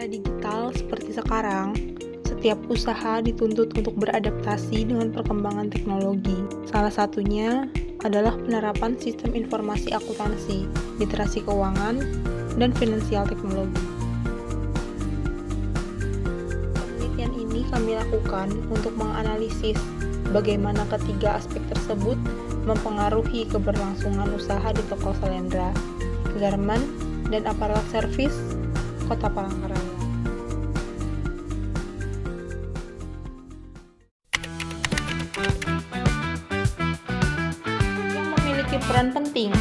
era digital seperti sekarang, setiap usaha dituntut untuk beradaptasi dengan perkembangan teknologi. Salah satunya adalah penerapan sistem informasi akuntansi, literasi keuangan, dan finansial teknologi. Penelitian ini kami lakukan untuk menganalisis bagaimana ketiga aspek tersebut mempengaruhi keberlangsungan usaha di toko Shalendra, Garmen, dan Apparel Service Kota Palangkaraya. Yang memiliki peran penting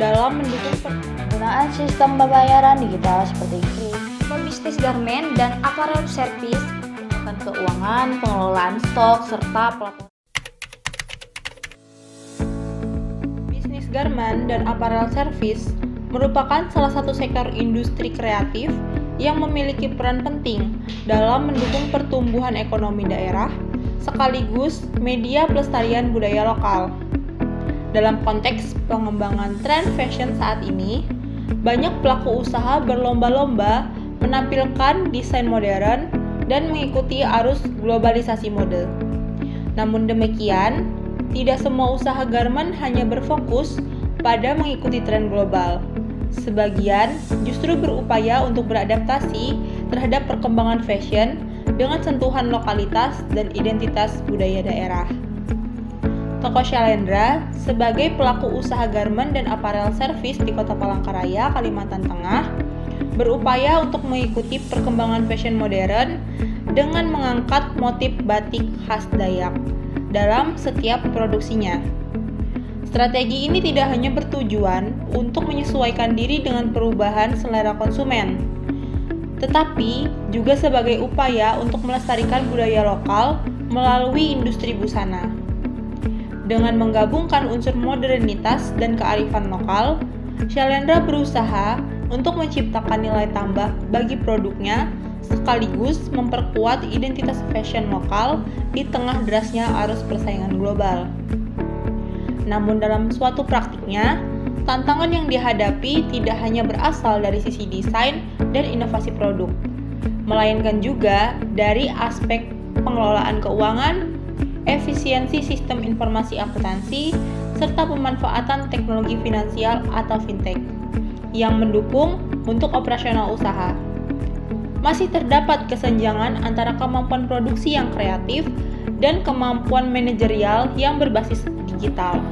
dalam mendukung penggunaan sistem pembayaran digital seperti kris, pebisnis garmen dan apparel service, pengelolaan keuangan, pengelolaan stok, serta pelaporan. Bisnis garmen dan apparel service merupakan salah satu sektor industri kreatif yang memiliki peran penting dalam mendukung pertumbuhan ekonomi daerah sekaligus media pelestarian budaya lokal. Dalam konteks pengembangan tren fashion saat ini, banyak pelaku usaha berlomba-lomba menampilkan desain modern dan mengikuti arus globalisasi mode. Namun demikian, tidak semua usaha garmen hanya berfokus pada mengikuti tren global. Sebagian justru berupaya untuk beradaptasi terhadap perkembangan fashion dengan sentuhan lokalitas dan identitas budaya daerah. Toko Shalendra sebagai pelaku usaha garmen dan apparel service di Kota Palangkaraya, Kalimantan Tengah, berupaya untuk mengikuti perkembangan fashion modern dengan mengangkat motif batik khas Dayak dalam setiap produksinya. Strategi ini tidak hanya bertujuan untuk menyesuaikan diri dengan perubahan selera konsumen, tetapi juga sebagai upaya untuk melestarikan budaya lokal melalui industri busana. Dengan menggabungkan unsur modernitas dan kearifan lokal, Shalendra berusaha untuk menciptakan nilai tambah bagi produknya sekaligus memperkuat identitas fashion lokal di tengah derasnya arus persaingan global. Namun dalam suatu praktiknya, tantangan yang dihadapi tidak hanya berasal dari sisi desain dan inovasi produk, melainkan juga dari aspek pengelolaan keuangan, efisiensi sistem informasi akuntansi, serta pemanfaatan teknologi finansial atau fintech yang mendukung untuk operasional usaha. Masih terdapat kesenjangan antara kemampuan produksi yang kreatif dan kemampuan manajerial yang berbasis digital.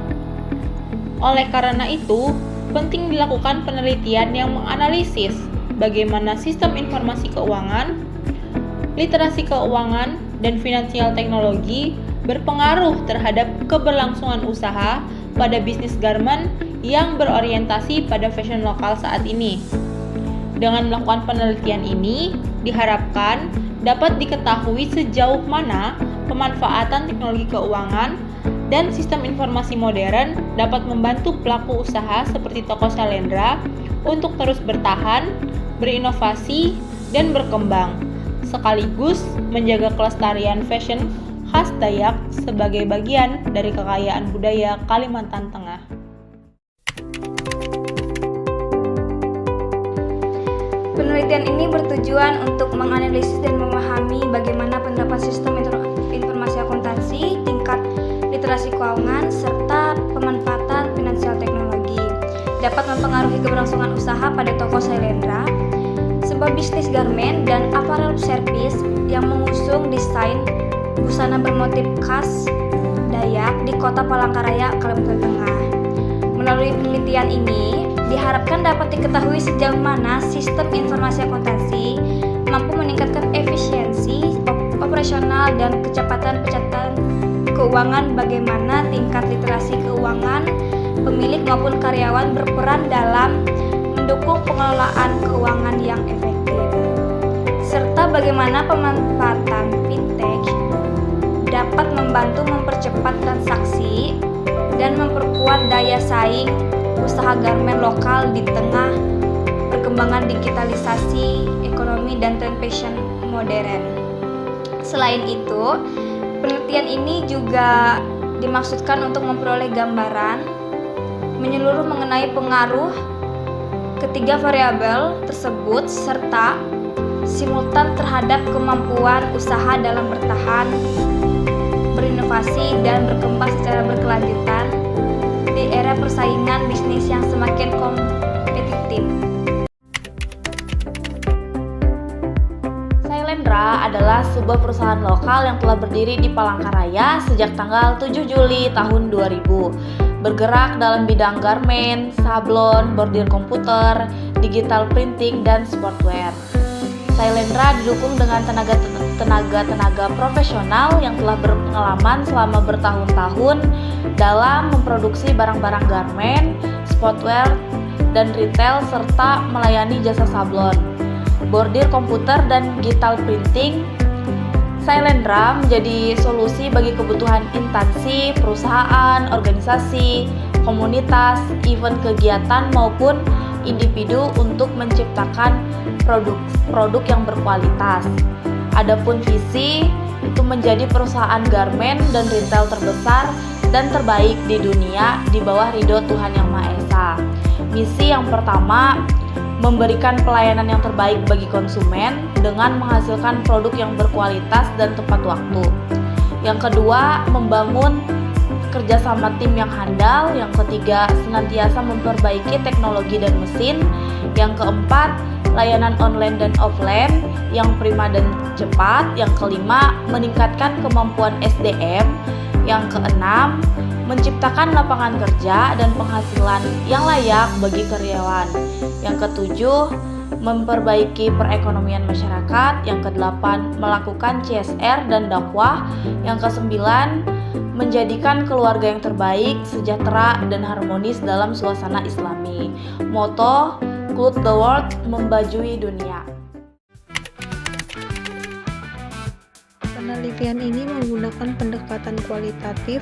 Oleh karena itu, penting dilakukan penelitian yang menganalisis bagaimana sistem informasi keuangan, literasi keuangan, dan finansial teknologi berpengaruh terhadap keberlangsungan usaha pada bisnis garmen yang berorientasi pada fashion lokal saat ini. Dengan melakukan penelitian ini, diharapkan dapat diketahui sejauh mana pemanfaatan teknologi keuangan dan sistem informasi modern dapat membantu pelaku usaha seperti Toko Shalendra untuk terus bertahan, berinovasi, dan berkembang, sekaligus menjaga kelestarian fashion khas Dayak sebagai bagian dari kekayaan budaya Kalimantan Tengah. Penelitian ini bertujuan untuk menganalisis dan memahami bagaimana penerapan sistem informasi akuntansi, tingkat literasi keuangan, serta pemanfaatan finansial teknologi dapat mempengaruhi keberlangsungan usaha pada Toko Shalendra, sebuah bisnis garmen dan apparel service yang mengusung desain busana bermotif khas Dayak di Kota Palangkaraya, Kalimantan Tengah. Melalui penelitian ini, diharapkan dapat diketahui sejauh mana sistem informasi akuntansi mampu meningkatkan efisiensi operasional dan kecepatan pencatatan keuangan, bagaimana tingkat literasi keuangan pemilik maupun karyawan berperan dalam mendukung pengelolaan keuangan yang efektif, serta bagaimana pemanfaatan fintech dapat membantu mempercepat transaksi dan memperkuat daya saing usaha garmen lokal di tengah perkembangan digitalisasi ekonomi dan tren fashion modern. Selain itu, penelitian ini juga dimaksudkan untuk memperoleh gambaran menyeluruh mengenai pengaruh ketiga variabel tersebut serta simultan terhadap kemampuan usaha dalam bertahan, berinovasi, dan berkembang secara berkelanjutan di era persaingan bisnis yang semakin kompetitif. Sailendra adalah sebuah perusahaan lokal yang telah berdiri di Palangkaraya sejak tanggal 7 Juli tahun 2000. Bergerak dalam bidang garment, sablon, bordir komputer, digital printing, dan sportwear. Sailendra didukung dengan tenaga profesional yang telah berpengalaman selama bertahun-tahun dalam memproduksi barang-barang garment, sportwear, dan retail serta melayani jasa sablon, bordir komputer, dan digital printing. Sailendra menjadi solusi bagi kebutuhan instansi, perusahaan, organisasi, komunitas, event kegiatan maupun individu untuk menciptakan produk yang berkualitas. Adapun visi itu menjadi perusahaan garment dan retail terbesar dan terbaik di dunia di bawah ridho Tuhan Yang Maha Esa. Misi yang pertama, memberikan pelayanan yang terbaik bagi konsumen dengan menghasilkan produk yang berkualitas dan tepat waktu. Yang kedua, membangun kerjasama tim yang handal. Yang ketiga, senantiasa memperbaiki teknologi dan mesin. Yang keempat, layanan online dan offline yang prima dan cepat. Yang kelima, meningkatkan kemampuan SDM. Yang keenam, menciptakan lapangan kerja dan penghasilan yang layak bagi karyawan. Yang ketujuh, memperbaiki perekonomian masyarakat. Yang kedelapan, melakukan CSR dan dakwah. Yang kesembilan, menjadikan keluarga yang terbaik, sejahtera, dan harmonis dalam suasana Islami. Moto, Cloud the World, membajui dunia. Penelitian ini menggunakan pendekatan kualitatif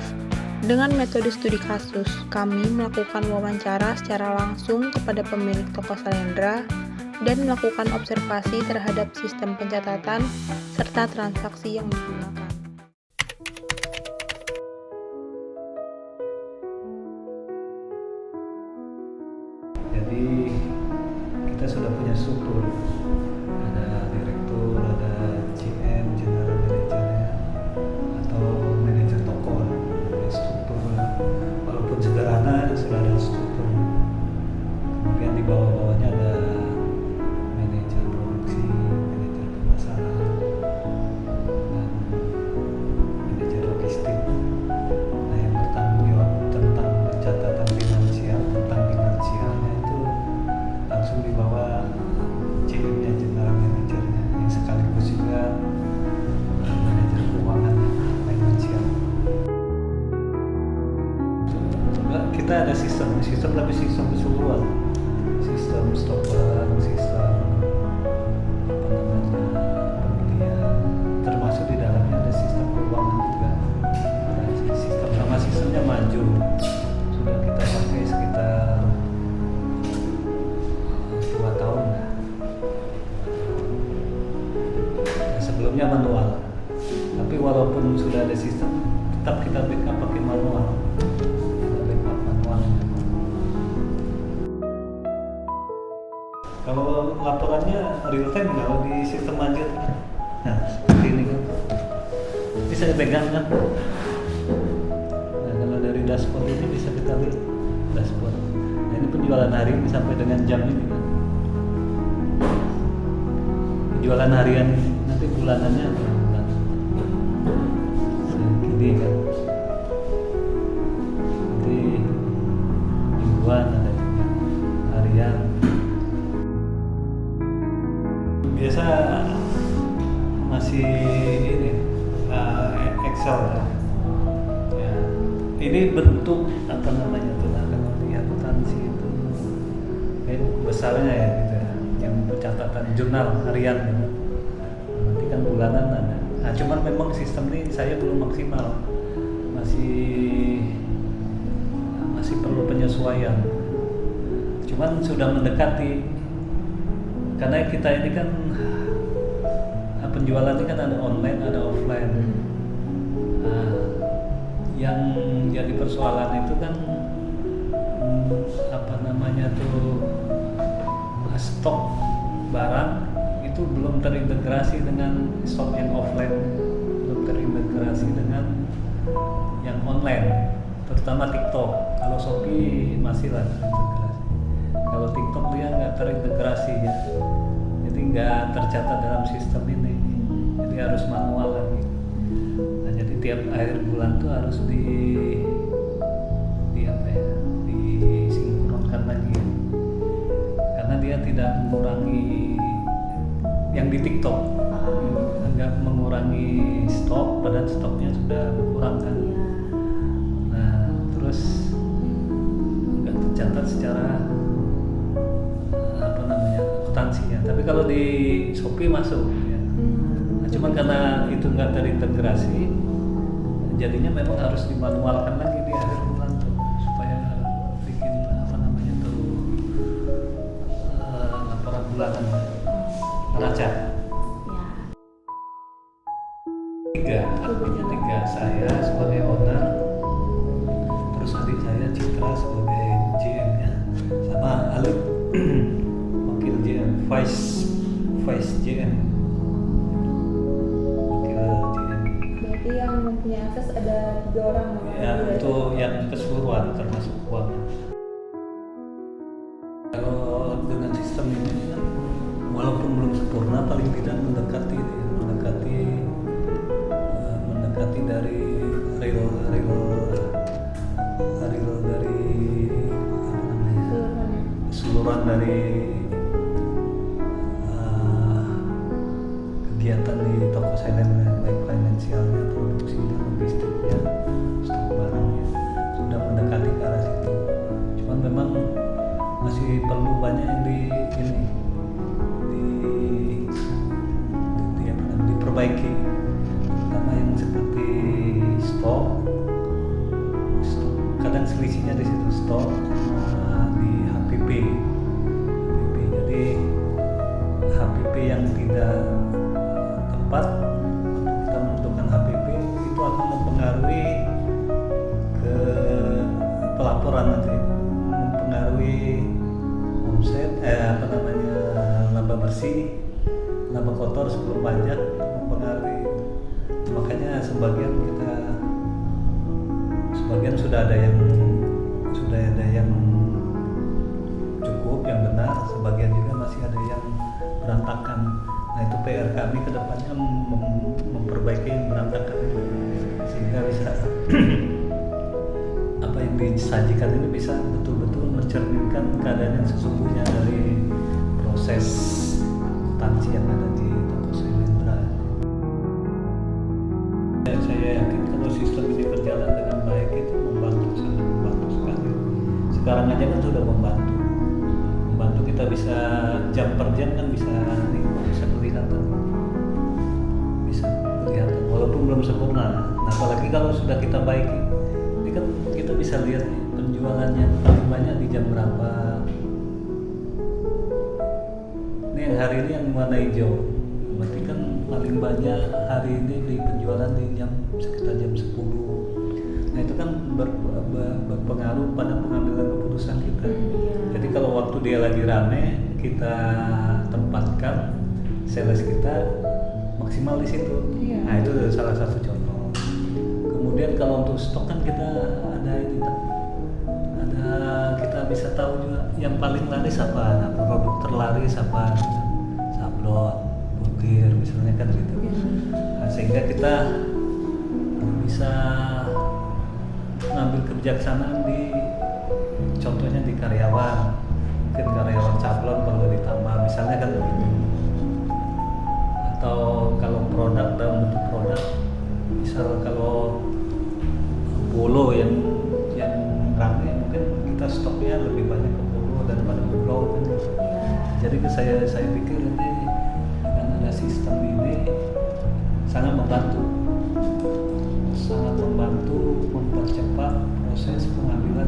dengan metode studi kasus. Kami melakukan wawancara secara langsung kepada pemilik toko Sailendra dan melakukan observasi terhadap sistem pencatatan serta transaksi yang digunakan. Jadi kita sudah punya struktur, ada direktur, ada GM, general manager, atau manajer toko. Struktur walaupun sederhana sudah ada struktur. Kemudian di bawah-bawahnya ada manajer produksi, manajer pemasaran, dan manajer logistik. Nah, yang bertanggung jawab tentang pencatatan finansial, tentang finansialnya itu langsung di bawah GM-nya, general manajernya, yang sekaligus juga manajer keuangan finansial. Kita ada sistem tapi sistem keseluruhan, sistem stok barang, sistem pembelian, termasuk di dalamnya ada sistem keuangan juga. Sistemnya maju, sudah kita pakai sekitar 2 tahun lah. Sebelumnya manual, tapi walaupun sudah ada sistem, tetap kita backup pakai manual. Kalau laporannya real time, kalau di sistem aja, nah seperti ini kan, bisa dipegang kan. Nah, kalau dari dashboard ini bisa kita lihat dashboard. Nah, ini penjualan hari ini sampai dengan jam ini kan. Penjualan harian ini, nanti bulanannya apa bulan? Segini kan. Nanti mingguan ada juga, harian. Biasa masih ini Excel ya. Ini bentuk apa namanya tuh, kalau lihat akuntansi itu besarnya ya gitu ya, yang catatan jurnal harian gitu. Nanti kan bulanan ada. Nah, cuman memang sistem ini saya belum maksimal, masih perlu penyesuaian. Cuman sudah mendekati. Karena kita ini kan penjualan ini kan ada online, ada offline. Nah, yang jadi persoalan itu kan apa namanya tuh, stok barang itu belum terintegrasi dengan shop yang offline, belum terintegrasi dengan yang online, terutama TikTok. Kalau Shopee masih lah terintegrasi. Kalau TikTok dia nggak terintegrasi ya, jadi nggak tercatat dalam sistem ini, jadi harus manual lagi. Nah jadi tiap akhir bulan tuh harus disinkronkan lagi, karena dia tidak mengurangi yang di TikTok, nggak mengurangi stok, padahal stoknya sudah berkurang kan. Nah terus nggak tercatat secara akuntansinya, tapi kalau di Shopee masuk ya. Nah, cuman karena itu nggak terintegrasi, jadinya memang harus dimanualkan lagi di akhir bulan tuh, supaya bikin laporan bulanan neraca. Artinya tiga, saya sebagai owner, terus adik saya Citra sebagai GM-nya, sama Alif wakil GM, Vice GM, wakil GM. Berarti yang mempunyai akses ada 3 orang Ya, itu yang keseluruhan termasuk keuangan. Kalau dengan sistem ini kan, walaupun belum sempurna, paling tidak mendekati dari real dari keseluruhan dari kegiatan di toko saya, baik finansialnya, produksinya, logistiknya, stok barangnya, sudah mendekati ke arah situ. Cuman memang masih perlu banyak yang diperbaiki, terutama yang seperti stok. Kadang selisihnya di situ, stok di HPP. Jadi HPP yang tidak tepat untuk kita menentukan HPP itu akan mempengaruhi ke pelaporan nanti, mempengaruhi omset, laba bersih, laba kotor sebelum pajak, mempengaruhi. Makanya sebagian sudah ada yang cukup, yang benar, sebagian juga masih ada yang berantakan. Nah itu PR kami ke depannya memperbaiki yang berantakan itu, sehingga bisa apa yang disajikan ini bisa betul-betul mencerminkan keadaan yang sesungguhnya dari proses akuntansi yang ada di toko Selindra. Saya yakin kalau sistem ini berjalan dengan baik itu sangat membantu sekali. Sekarang aja kan sudah membantu kita bisa jam per jam kan bisa kelihatan walaupun belum sempurna. Nah apalagi kalau sudah kita baiki, ini kan kita bisa lihat nih penjualannya paling banyak di jam berapa. Ini yang hari ini yang warna hijau, berarti kan paling banyak hari ini di penjualan di sekitar jam 10. Nah itu kan berpengaruh pada pengambilan keputusan kita. Jadi kalau waktu dia lagi rame, kita tempatkan sales kita maksimal di situ. Nah itu salah satu contoh. Kemudian kalau untuk stok kan kita kita bisa tahu juga yang paling laris apa, nah, produk terlaris apa, sablon, butir misalnya kan gitu. Nah, sehingga kita bisa mengambil kebijaksanaan contohnya di karyawan, mungkin karyawan sablon perlu ditambah misalnya kan begitu. Atau kalau produk dalam bentuk produk, misal kalau polo yang ramai, mungkin kita stoknya lebih banyak ke polo daripada ke blog kan. Jadi saya pikir ini dengan ada sistem ini sangat membantu mempercepat proses pengambilan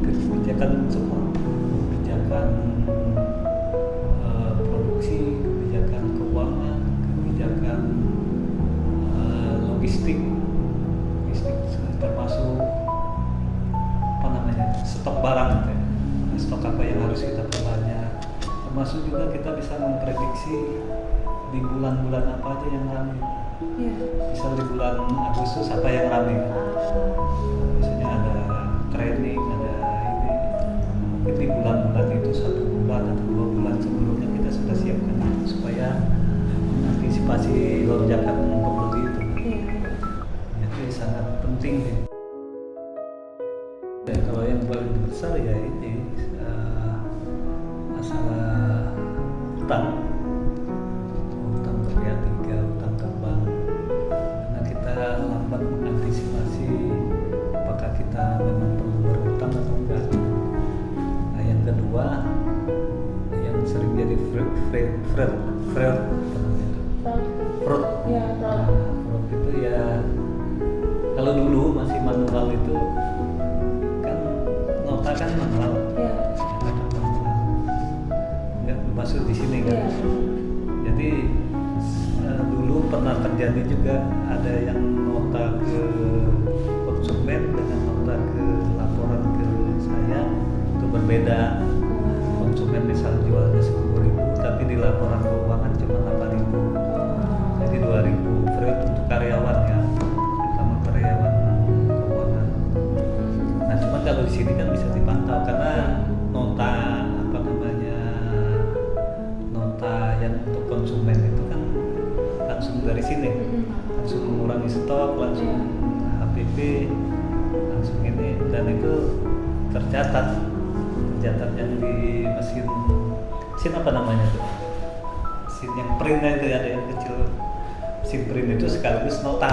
kebijakan semua, kebijakan produksi, kebijakan keuangan, kebijakan logistik termasuk stok barang, stok apa yang harus kita perbanyak, termasuk juga kita bisa memprediksi di bulan-bulan apa aja yang ramai. Misal di bulan Agustus apa yang ramai, biasanya ada training, ada ini. Mungkin di bulan-bulan itu 1 bulan atau 2 bulan sebelumnya kita sudah siapkan itu supaya mengantisipasi lonjakan pembeli itu. Itu sangat penting sih. Ya, kalau yang paling besar ya ini masalah utang PA3, utang ke bank, karena kita lambat mengantisipasi apakah kita memang perlu berutang atau enggak. Nah, yang kedua yang sering jadi fraud itu ya, kalau dulu masih manual itu kan nota kan manual, nggak masuk di sini kan. Jadi dulu pernah terjadi juga ada yang nota ke konsumen dengan nota ke laporan ke saya itu berbeda. Konsumen misal jualnya 10.000 tapi di laporan keuangan cuma 8.000, jadi 2.000 fraud untuk karyawan ya, terutama karyawan keuangan. Nah cuma kalau di sini kan bisa dipantau karena nota yang untuk konsumen itu kan langsung dari sini, langsung mengurangi stok, langsung HPP, langsung ini, dan itu tercatat yang di mesin apa namanya tuh, mesin yang printnya itu ada yang kecil, mesin print itu sekaligus nota.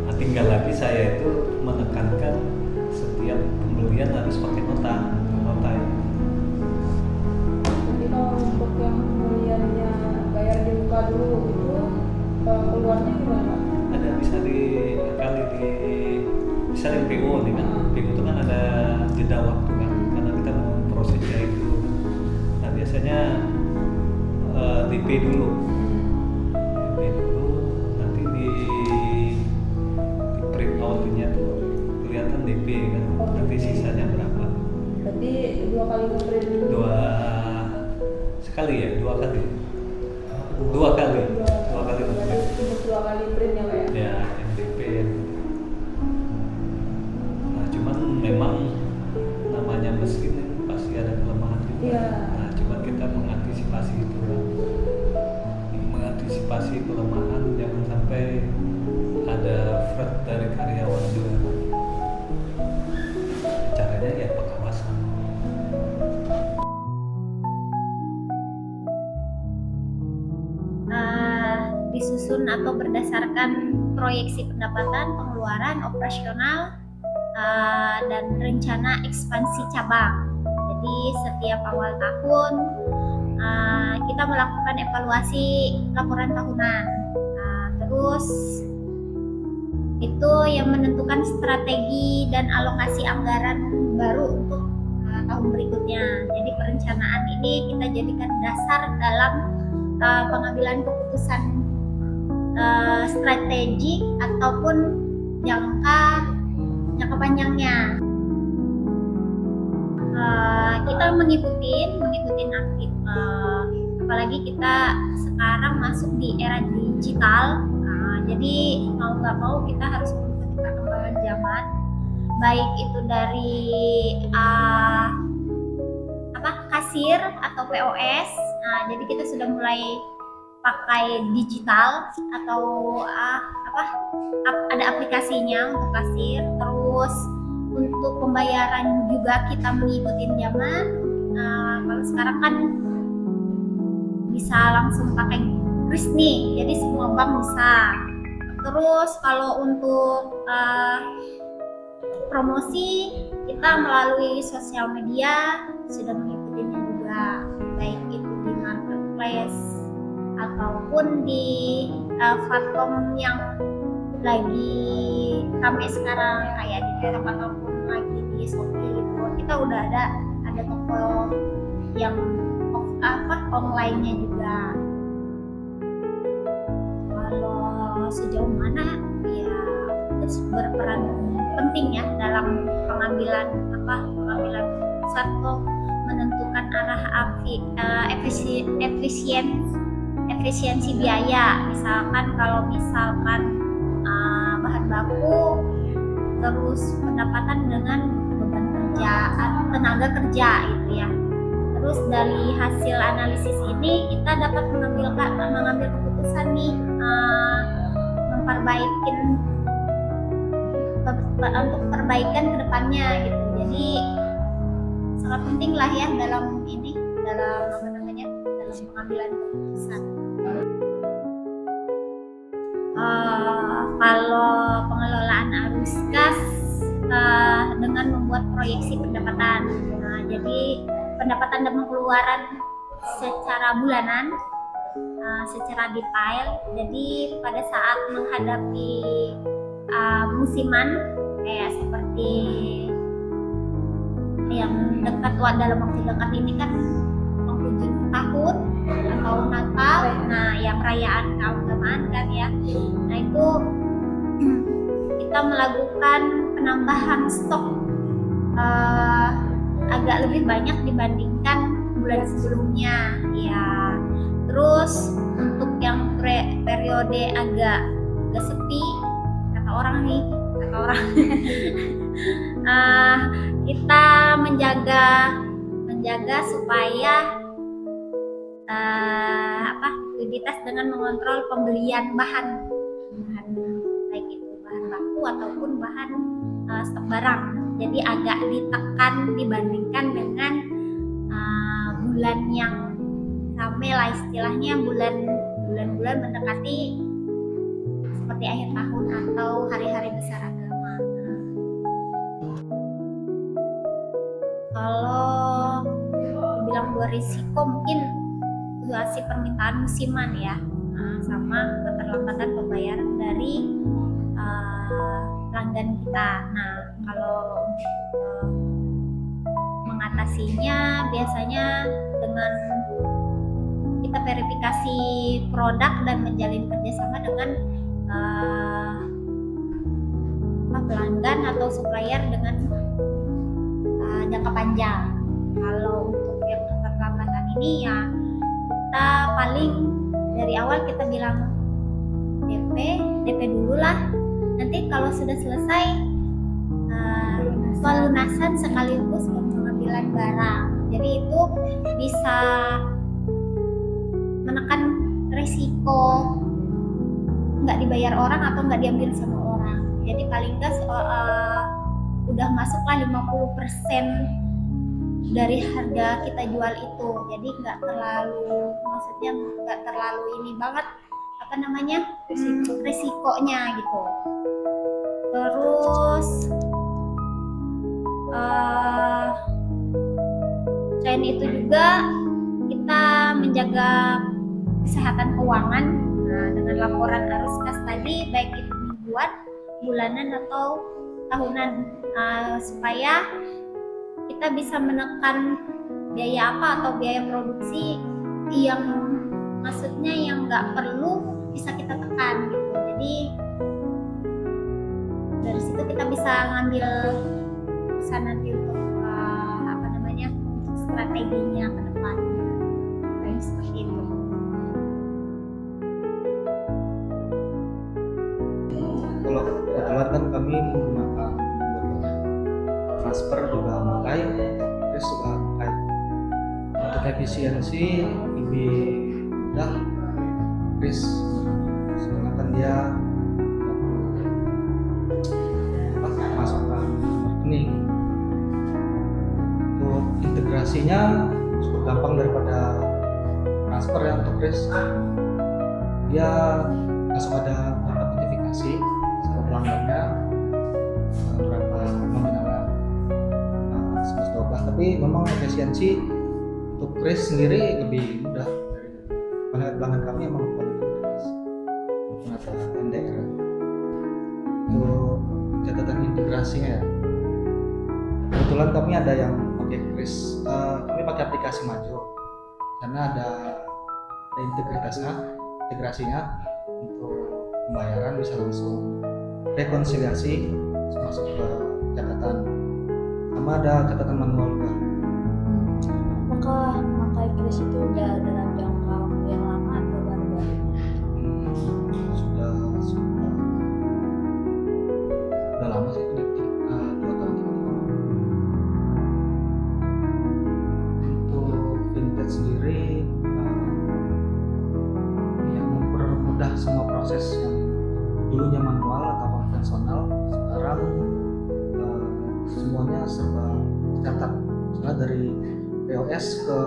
Nah, tinggal lagi saya itu menekankan setiap pembelian harus pakai nota ini. Untuk yang pembeliannya bayar di muka dulu itu keluarnya gimana? Ada bisa bisa di PO nih kan. PO itu kan ada jeda waktu kan, karena kita mau prosesnya itu. Nah biasanya DP dulu, nanti di print outnya tuh kelihatan DP kan, nanti sisanya berapa. Berarti 2 kali nge-print dulu? Dua kali nge-print. Untuk 2 kali print ya Pak ya? Ya, MDP. Nah, cuman memang namanya mesin pasti ada kelemahan juga. Iya. Nah, cuman kita mengantisipasi itu kan. Mengantisipasi kelemahan, jangan sampai ada fraud dari karyawan juga. Caranya ya pengawasan. Disusun atau berdasarkan proyeksi pendapatan, pengeluaran, operasional, dan rencana ekspansi cabang. Jadi setiap awal tahun kita melakukan evaluasi laporan tahunan. Terus itu yang menentukan strategi dan alokasi anggaran baru untuk tahun berikutnya. Jadi perencanaan ini kita jadikan dasar dalam pengambilan keputusan strategik ataupun jangka panjangnya. Kita mengikuti aktif, apalagi kita sekarang masuk di era digital. Jadi mau nggak mau kita harus mengikuti perkembangan zaman, baik itu dari kasir atau POS. Jadi kita sudah mulai pakai digital atau ada aplikasinya untuk kasir. Terus untuk pembayaran juga kita mengikuti zaman. Kalau sekarang kan bisa langsung pakai kris nih, jadi semua bank bisa. Terus kalau untuk promosi kita melalui sosial media sudah mengikutinya juga, baik itu di marketplace ataupun di platform yang lagi ramai sekarang kayak di Grab ataupun lagi di Shopee gitu. Kita udah ada toko yang online-nya juga. Kalau sejauh mana ya itu berperan penting ya dalam pengambilan satu menentukan arah efisiensi biaya. Misalkan kalau bahan baku terus pendapatan dengan beban kerja tenaga kerja itu ya. Terus dari hasil analisis ini kita dapat mengambil keputusan nih untuk perbaikan kedepannya gitu. Jadi sangat penting lah ya dalam pengambilan keputusan. Kalau pengelolaan arus kas dengan membuat proyeksi pendapatan. Nah, jadi pendapatan dan pengeluaran secara bulanan, secara detail. Jadi pada saat menghadapi musiman kayak seperti yang dekat dalam waktu dekat ini kan penghujung tahun atau Natal, nah yang perayaan keagamaan kan ya. Nah itu kita melakukan penambahan stok agak lebih banyak dibandingkan bulan sebelumnya ya. Terus untuk yang periode agak sepi kata orang kita menjaga supaya likuiditas dengan mengontrol pembelian bahan baik itu bahan baku ataupun bahan stok barang. Jadi agak ditekan dibandingkan dengan bulan yang ramai lah istilahnya, bulan-bulan mendekati seperti akhir tahun atau hari-hari besar agama. Kalau dibilang dua risiko mungkin situasi permintaan musiman ya, sama keterlambatan pembayaran dari pelanggan kita. Nah kalau mengatasinya biasanya dengan kita verifikasi produk dan menjalin kerjasama dengan pelanggan atau supplier dengan jangka panjang. Kalau untuk yang keterlambatan ini ya kita paling dari awal kita bilang DP dulu lah. Nanti kalau sudah selesai pelunasan sekaligus pengambilan barang. Jadi itu bisa menekan resiko nggak dibayar orang atau nggak diambil sama orang. Jadi paling nggak udah masuklah 50% dari harga kita jual itu. Jadi nggak terlalu ini banget resikonya gitu. Terus selain itu juga kita menjaga kesehatan keuangan dengan laporan arus kas tadi, baik itu mingguan, bulanan atau tahunan, supaya kita bisa menekan biaya apa atau biaya produksi yang maksudnya yang nggak perlu bisa kita tekan gitu. Jadi dari situ kita bisa ngambil keputusan nanti untuk strateginya ke depannya kayak seperti itu. Kalau kebetulan kan kami menggunakan transfer juga mulai, terus juga kayak untuk efisiensi lebih mudah, terus sebenarnya dia masukkan rekening. Untuk integrasinya cukup gampang daripada transfer ya. Untuk kris dia langsung ada notifikasi sama pelanggannya berapa nominalnya 11-12, tapi memang efisiensi untuk kris sendiri lebih mudah dari pelanggan kami. Emang kualitas menggunakan NDR untuk catatan integrasinya ya. Kebetulan kami ada yang pakai kris, kami pakai aplikasi Majo karena ada integrasinya untuk pembayaran bisa langsung rekonsiliasi masuk ke catatan, sama ada catatan manual juga. kris itu udah dalam jangka waktu yang lama atau baru-baru? Sudah lama sih, udah 2 tahun 3 tahun. Untuk vintage sendiri yang mempermudah semua proses yang dulunya manual atau konvensional, sekarang semuanya serba tercatat. Misalnya dari POS ke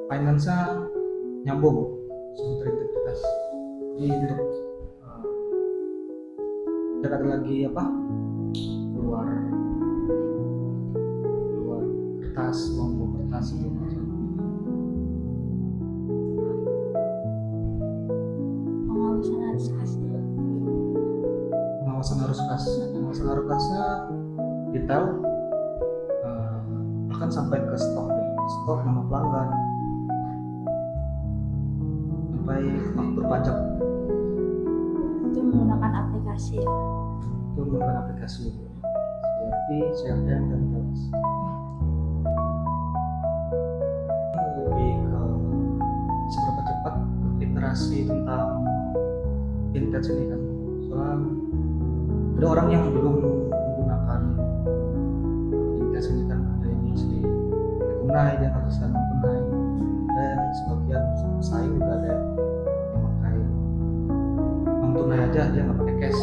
finance-nya nyambung, semua terintegritas. Jadi untuk tidak ada lagi keluar kertas, membawa kertas itu. Pengawasan arus kasnya detail, bahkan sampai ke stok nama pelanggan, sampai faktur pajak. Itu menggunakan aplikasi. Itu menggunakan aplikasi CRP, CRM, dan POS. Lebih ke seberapa cepat literasi tentang vintage ini kan. Soalnya ada orang yang belum menggunakan vintage ini kan, ada yang mesti tunai, dia harus non tunai, dan sebagian pesaing juga ada yang pakai non tunai aja, dia nggak pakai cash,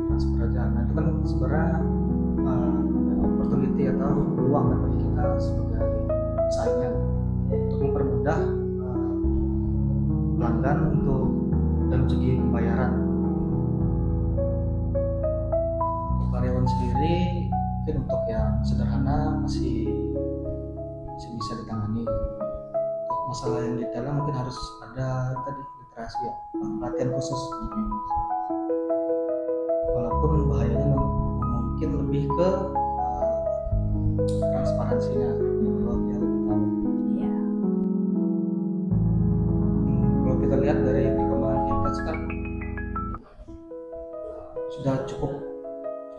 transfer aja. Nah itu kan sebenarnya opportunity atau peluang kan bagi kita sebagai pesaingnya untuk mempermudah pelanggan untuk dalam segi pembayaran. Untuk karyawan sendiri mungkin untuk yang sederhana masih bisa ditangani. Untuk masalah yang detailnya mungkin harus ada tadi literasi ya, pelatihan khusus. Walaupun bahayanya mungkin lebih ke transparansinya, kalau dia lebih tahu. Kalau kita lihat dari perkembangan vintage kan sudah cukup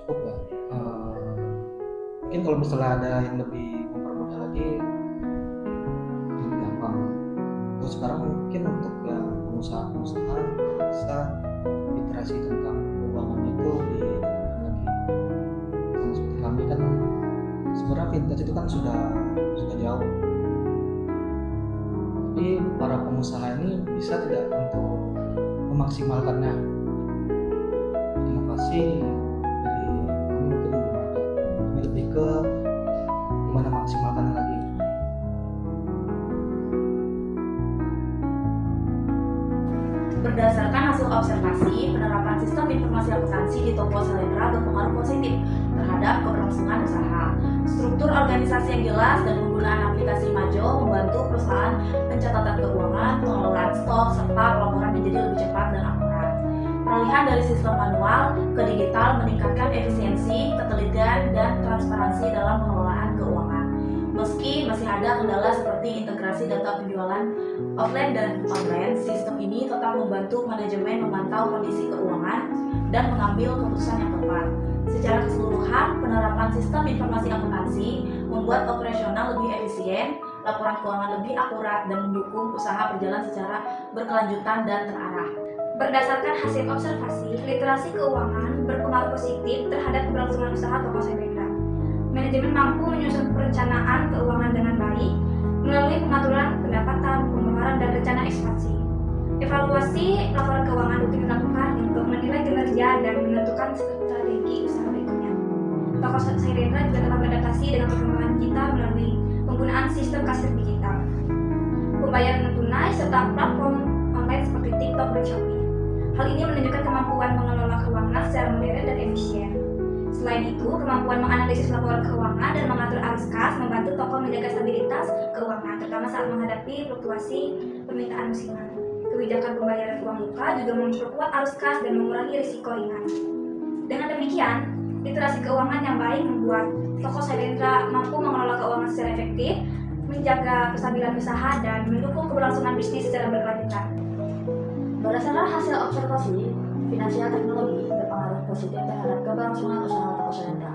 ya. Mungkin kalau misalnya ada yang lebih mempermudah lagi, lebih gampang. Terus sekarang mungkin untuk yang pengusaha bisa literasi tentang keuangan itu ditingkatkan lagi. Sama seperti kami kan, sebenarnya vintage itu kan sudah jauh. Tapi para pengusaha ini bisa tidak untuk memaksimalkannya. Inovasi dari kami mungkin belum ada. Kami lebih ke gimana maksimalkannya lagi. Berdasarkan hasil observasi, penerapan sistem informasi akuntansi di toko Selendra berpengaruh positif terhadap keberlangsungan usaha. Struktur organisasi yang jelas dan penggunaan aplikasi Majo membantu perusahaan pencatatan keuangan, pengelolaan stok, serta pelaporan menjadi lebih cepat dan akurat. Peralihan dari sistem manual ke digital meningkatkan efisiensi, ketelitian, dan transparansi dalam pengelolaan keuangan. Meski masih ada kendala seperti integrasi data penjualan offline dan online, sistem ini tetap membantu manajemen memantau kondisi keuangan dan mengambil keputusan yang tepat. Secara keseluruhan, penerapan sistem informasi akuntansi membuat operasional lebih efisien, laporan keuangan lebih akurat, dan mendukung usaha berjalan secara berkelanjutan dan terarah. Berdasarkan hasil observasi, literasi keuangan berpengaruh positif terhadap keberlangsungan usaha toko Selendra. Manajemen mampu menyusun perencanaan keuangan dengan baik melalui pengaturan pendapatan, pengeluaran, dan rencana ekspansi. Evaluasi laporan keuangan rutin dilakukan untuk menilai kinerja dan menentukan strategi usaha berikutnya. Toko Selendra juga telah beradaptasi dengan perkembangan digital melalui penggunaan sistem kasir digital, pembayaran non tunai, serta platform online seperti TikTok dan Shopee. Hal ini menunjukkan kemampuan mengelola keuangan secara modern dan efisien. Selain itu, kemampuan menganalisis laporan keuangan dan mengatur arus kas membantu toko menjaga stabilitas keuangan, terutama saat menghadapi fluktuasi permintaan musiman. Kebijakan pembayaran uang muka juga memperkuat arus kas dan mengurangi risiko ringan. Dengan demikian, literasi keuangan yang baik membuat toko Selendra mampu mengelola keuangan secara efektif, menjaga kestabilan usaha, dan mendukung keberlangsungan bisnis secara berkelanjutan. Berdasarkan hasil observasi, finansial teknologi berpengaruh positif terhadap keberlangsungan usaha toko Selendra.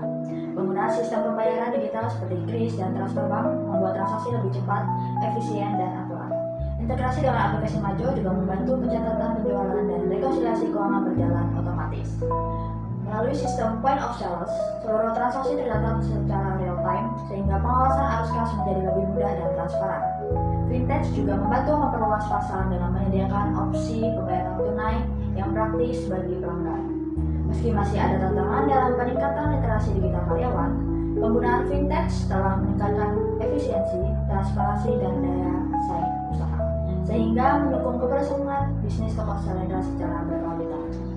Penggunaan sistem pembayaran digital seperti kris dan transfer bank membuat transaksi lebih cepat, efisien, dan akurat. Integrasi dengan aplikasi Majo juga membantu pencatatan penjualan dan rekonsiliasi keuangan berjalan otomatis. Melalui sistem point of sales, seluruh transaksi tercatat secara real time sehingga pengawasan arus kas menjadi lebih mudah dan transparan. Fintech juga membantu memperluas pasar dengan menyediakan opsi pembayaran tunai yang praktis bagi pelanggan. Meski masih ada tantangan dalam peningkatan literasi digital karyawan, penggunaan fintech telah meningkatkan efisiensi, transparansi, dan daya saing usaha, sehingga mendukung keberlangsungan bisnis toko selendra secara berkelanjutan.